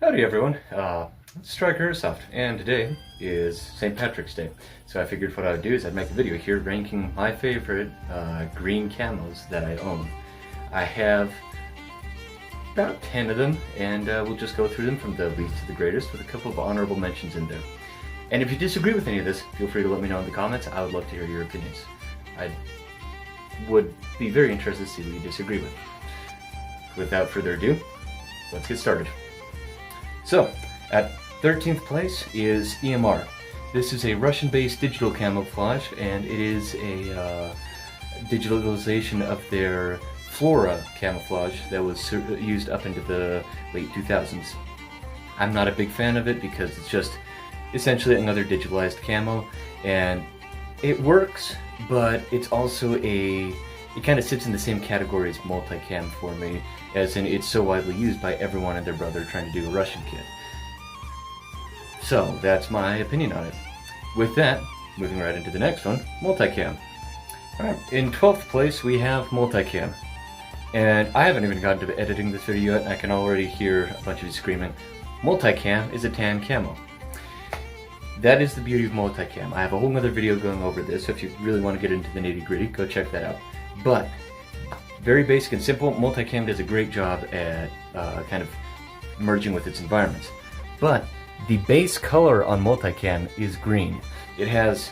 Howdy everyone, Striker Airsoft, and today is St. Patrick's Day. So I figured what I would do is I'd make a video here ranking my favorite green camos that I own. I have about 10 of them, and we'll just go through them from the least to the greatest with a couple of honorable mentions in there. And if you disagree with any of this, feel free to let me know in the comments. I would love to hear your opinions. I would be very interested to see what you disagree with. Without further ado, let's get started. So, at 13th place is EMR. This is a Russian-based digital camouflage, and it is a digitalization of their Flora camouflage that was used up into the late 2000s. I'm not a big fan of it because it's just essentially another digitalized camo, and it works, but it's also it kind of sits in the same category as multicam for me, as in it's so widely used by everyone and their brother trying to do a Russian kit. So that's my opinion on it. With that, moving right into the next one, multicam. Alright, in 12th place we have multicam. And I haven't even gotten to editing this video yet, and I can already hear a bunch of you screaming, multicam is a tan camo. That is the beauty of multicam. I have a whole other video going over this, so if you really want to get into the nitty-gritty, go check that out. But, very basic and simple, multicam does a great job at kind of merging with its environments. But, the base color on multicam is green. It has,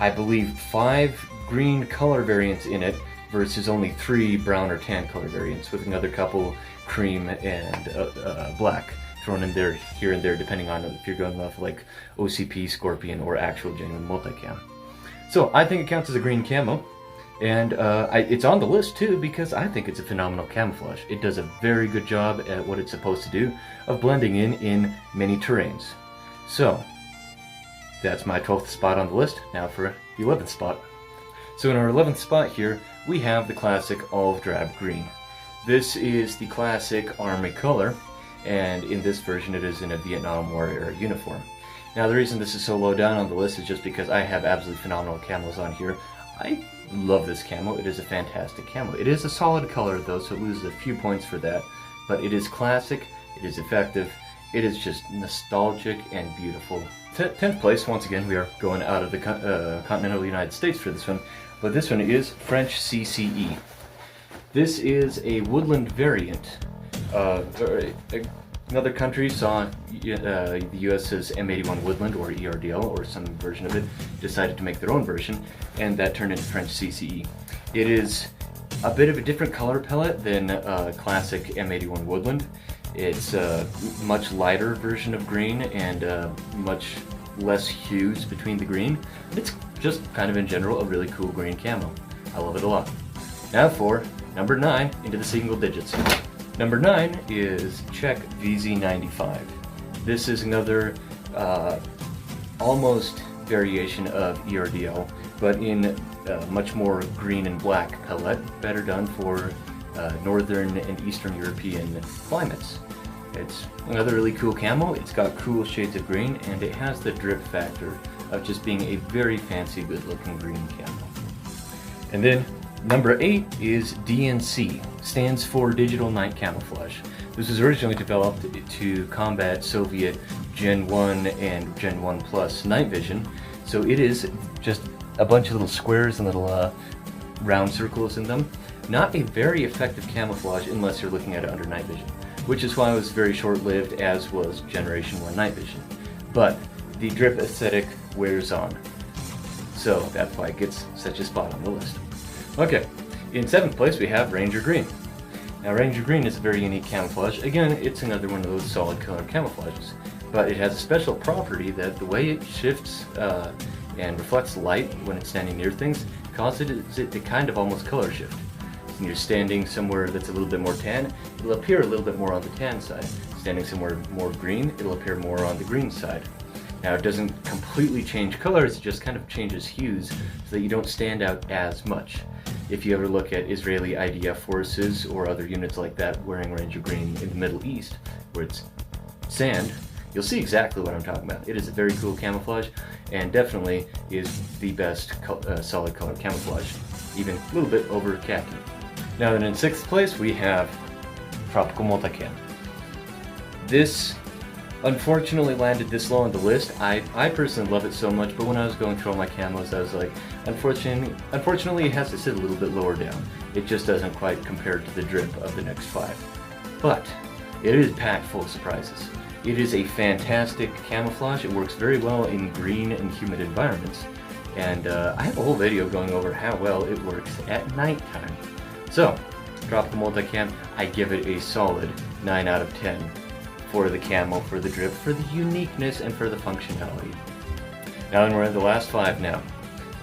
I believe, 5 green color variants in it versus only 3 brown or tan color variants, with another couple cream and black thrown in there here and there, depending on if you're going off like OCP, Scorpion, or actual genuine multicam. So I think it counts as a green camo, and it's on the list too because I think it's a phenomenal camouflage. It does a very good job at what it's supposed to do of blending in many terrains. So that's my 12th spot on the list. Now for the 11th spot. So in our 11th spot here, we have the classic olive drab green. This is the classic Army color, and in this version it is in a Vietnam War era uniform. Now the reason this is so low down on the list is just because I have absolutely phenomenal camos on here. I love this camo. It is a fantastic camo. It is a solid color though, so it loses a few points for that, but it is classic, it is effective, it is just nostalgic and beautiful. 10th place, once again we are going out of the continental United States for this one, but this one is French CCE. This is a woodland variant. Another country saw the US's M81 Woodland, or ERDL, or some version of it, decided to make their own version, and that turned into French CCE. It is a bit of a different color palette than classic M81 Woodland. It's a much lighter version of green and much less hues between the green. It's just kind of in general a really cool green camo. I love it a lot. Now for number 9, into the single digits. Number 9 is Czech VZ95. This is another almost variation of ERDL, but in much more green and black palette, better done for northern and eastern European climates. It's another really cool camo. It's got cool shades of green, and it has the drip factor of just being a very fancy, good-looking green camo. And then number 8 is DNC, stands for Digital Night Camouflage. This was originally developed to combat Soviet Gen 1 and Gen 1 Plus night vision, so it is just a bunch of little squares and little round circles in them. Not a very effective camouflage unless you're looking at it under night vision, which is why it was very short-lived, as was Generation 1 night vision. But the drip aesthetic wears on, so that's why it gets such a spot on the list. Okay, in 7th place we have Ranger Green. Now Ranger Green is a very unique camouflage. Again, it's another one of those solid color camouflages, but it has a special property that the way it shifts and reflects light when it's standing near things causes it to kind of almost color shift. When you're standing somewhere that's a little bit more tan, it'll appear a little bit more on the tan side. Standing somewhere more green, it'll appear more on the green side. Now it doesn't completely change colors, it just kind of changes hues so that you don't stand out as much. If you ever look at Israeli IDF forces or other units like that wearing Ranger Green in the Middle East, where it's sand, you'll see exactly what I'm talking about. It is a very cool camouflage, and definitely is the best solid color camouflage, even a little bit over khaki. Now then, in 6th place we have Tropical Multicam. This unfortunately landed this low on the list. I personally love it so much, but when I was going through all my camos, I was like, unfortunately it has to sit a little bit lower down. It just doesn't quite compare to the drip of the next 5. But it is packed full of surprises. It is a fantastic camouflage. It works very well in green and humid environments. And I have a whole video going over how well it works at nighttime. So, drop the multicam, I give it a solid 9 out of 10 for the camo, for the drip, for the uniqueness, and for the functionality. Now then, we're in the last 5 now.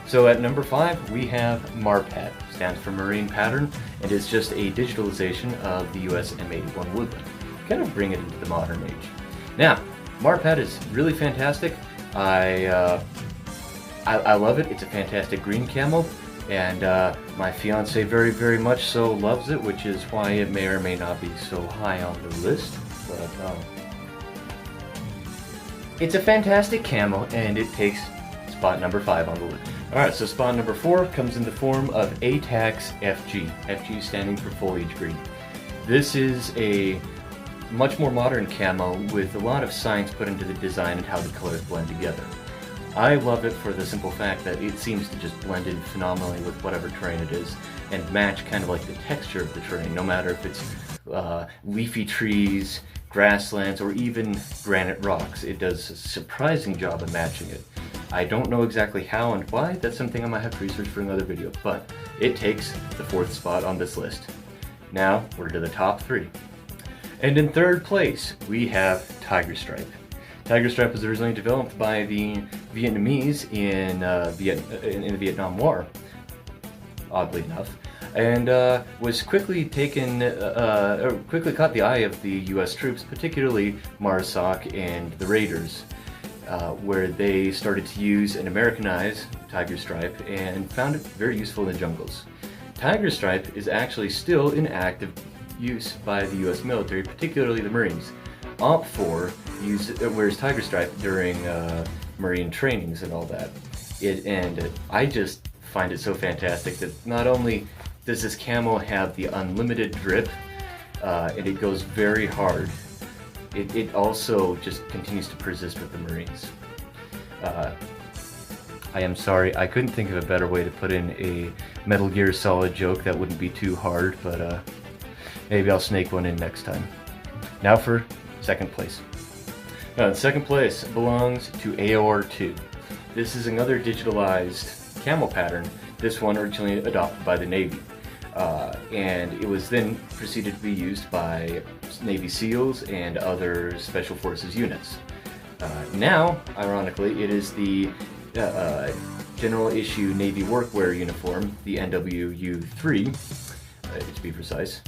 So at number 5 we have MARPAT, stands for Marine Pattern, and is just a digitalization of the US M81 Woodland. Kind of bring it into the modern age. Now, MARPAT is really fantastic. I love it. It's a fantastic green camo, and my fiance very much so loves it, which is why it may or may not be so high on the list. But it's a fantastic camo, and it takes spot number 5 on the list. Alright, so spot number 4 comes in the form of ATAX FG. FG standing for foliage green. This is a much more modern camo with a lot of science put into the design and how the colors blend together. I love it for the simple fact that it seems to just blend in phenomenally with whatever terrain it is and match kind of like the texture of the terrain, no matter if it's leafy trees, grasslands, or even granite rocks. It does a surprising job of matching it. I don't know exactly how and why. That's something I might have to research for another video, but it takes the 4th spot on this list. Now we're to the top 3. And in 3rd place we have Tiger Stripe. Tiger Stripe was originally developed by the Vietnamese in the Vietnam War, oddly enough, and was quickly quickly caught the eye of the U.S. troops, particularly MARSOC and the Raiders, where they started to use and Americanize Tiger Stripe and found it very useful in the jungles. Tiger Stripe is actually still in active use by the U.S. military, particularly the Marines. OPT-4 wears Tiger Stripe during Marine trainings and all that. I just find it so fantastic that not only does this camo have the unlimited drip, and it goes very hard, it also just continues to persist with the Marines. I am sorry, I couldn't think of a better way to put in a Metal Gear Solid joke that wouldn't be too hard, but maybe I'll snake one in next time. Now for 2nd place. Now, 2nd place belongs to AOR2. This is another digitalized camo pattern, this one originally adopted by the Navy. And it was then proceeded to be used by Navy SEALs and other Special Forces units. Now, ironically, it is the General Issue Navy Workwear uniform, the NWU-3, to be precise.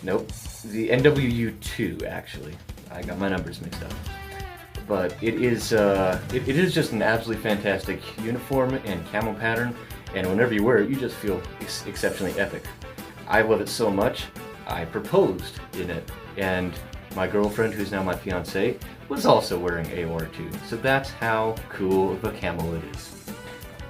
Nope, the NWU-2, actually. I got my numbers mixed up. But it is just an absolutely fantastic uniform and camo pattern, and whenever you wear it, you just feel exceptionally epic. I love it so much, I proposed in it, and my girlfriend, who's now my fiance, was also wearing AOR2, so that's how cool of a camo it is.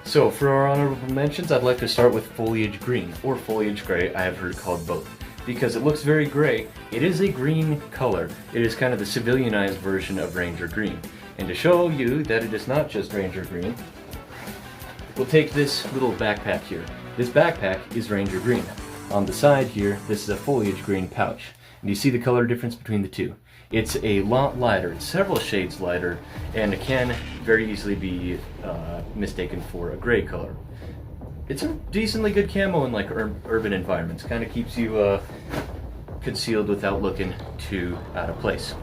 So for our honorable mentions, I'd like to start with Foliage Green, or Foliage Gray, I have heard called both. Because it looks very gray, it is a green color. It is kind of the civilianized version of Ranger Green. And to show you that it is not just Ranger Green, we'll take this little backpack here. This backpack is Ranger Green. On the side here, this is a Foliage Green pouch. And you see the color difference between the two. It's a lot lighter, it's several shades lighter, and it can very easily be mistaken for a gray color. It's a decently good camo in like urban environments. Kind of keeps you concealed without looking too out of place.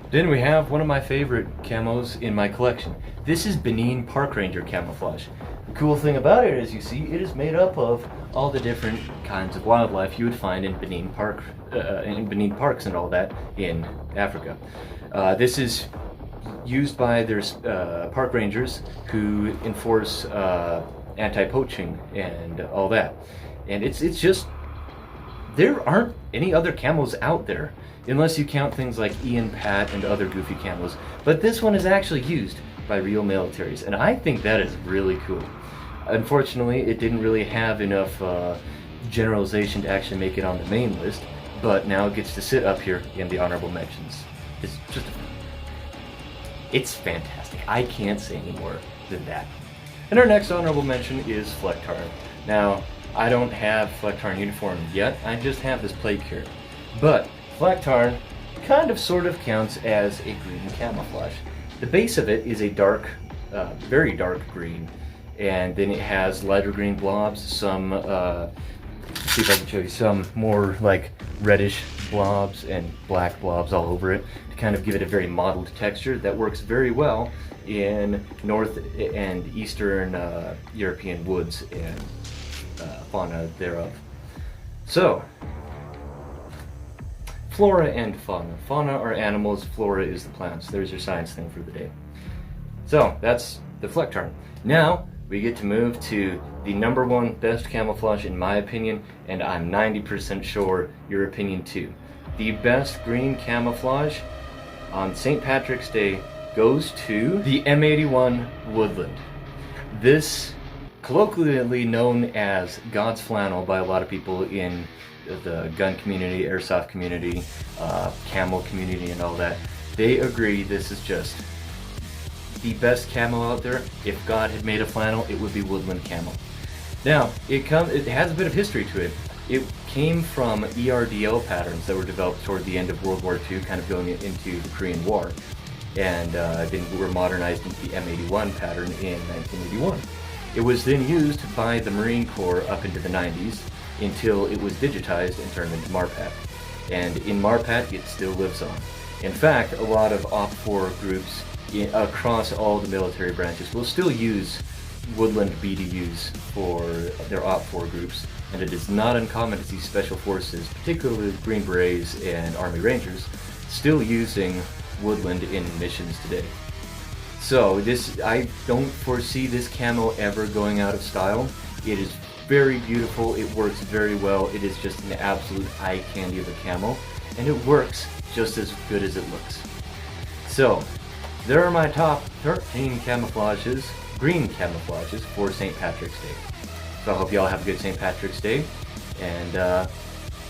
Then we have one of my favorite camos in my collection. This is Benin Park Ranger camouflage. The cool thing about it, as you see, it is made up of all the different kinds of wildlife you would find in Benin Park, in Benin parks and all that in Africa. This is used by their park rangers who enforce anti-poaching and all that, and it's just, there aren't any other camos out there unless you count things like Ian Pat and other goofy camos, but this one is actually used by real militaries, and I think that is really cool. Unfortunately, it didn't really have enough generalization to actually make it on the main list, but now it gets to sit up here in the honorable mentions. It's just It's fantastic. I can't say any more than that. And our next honorable mention is Flecktarn. Now, I don't have Flecktarn uniform yet, I just have this plate here. But Flecktarn kind of sort of counts as a green camouflage. The base of it is a dark, very dark green, and then it has lighter green blobs, some, see if I can show you, some more like reddish blobs and black blobs all over it to kind of give it a very mottled texture that works very well in North and Eastern European woods and fauna thereof. So, flora and fauna. Fauna are animals, flora is the plants. There's your science thing for the day. So, that's the Flecktarn. Now, we get to move to the #1 best camouflage in my opinion, and I'm 90% sure your opinion too. The best green camouflage on St. Patrick's Day goes to the M81 Woodland. This, colloquially known as God's Flannel by a lot of people in the gun community, airsoft community, camo community and all that, they agree this is just the best camo out there. If God had made a flannel, it would be Woodland camo. Now, it has a bit of history to it. It came from ERDL patterns that were developed toward the end of World War II, kind of going into the Korean War, and then were modernized into the M81 pattern in 1981. It was then used by the Marine Corps up into the 90s until it was digitized and turned into MARPAT. And in MARPAT, it still lives on. In fact, a lot of OPFOR groups across all the military branches will still use Woodland BDUs for their OPFOR groups, and it is not uncommon to see Special Forces, particularly Green Berets and Army Rangers, still using Woodland in missions today. So I don't foresee this camo ever going out of style. It is very beautiful, it works very well, it is just an absolute eye candy of a camo, and it works just as good as it looks. So, there are my top 13 camouflages, green camouflages for St. Patrick's Day. So I hope you all have a good St. Patrick's Day, and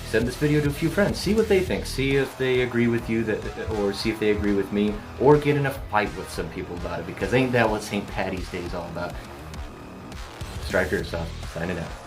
send this video to a few friends. See what they think. See if they agree with you, or see if they agree with me, or get in a fight with some people about it, because ain't that what St. Patty's Day is all about? Striker Airsoft, signing out.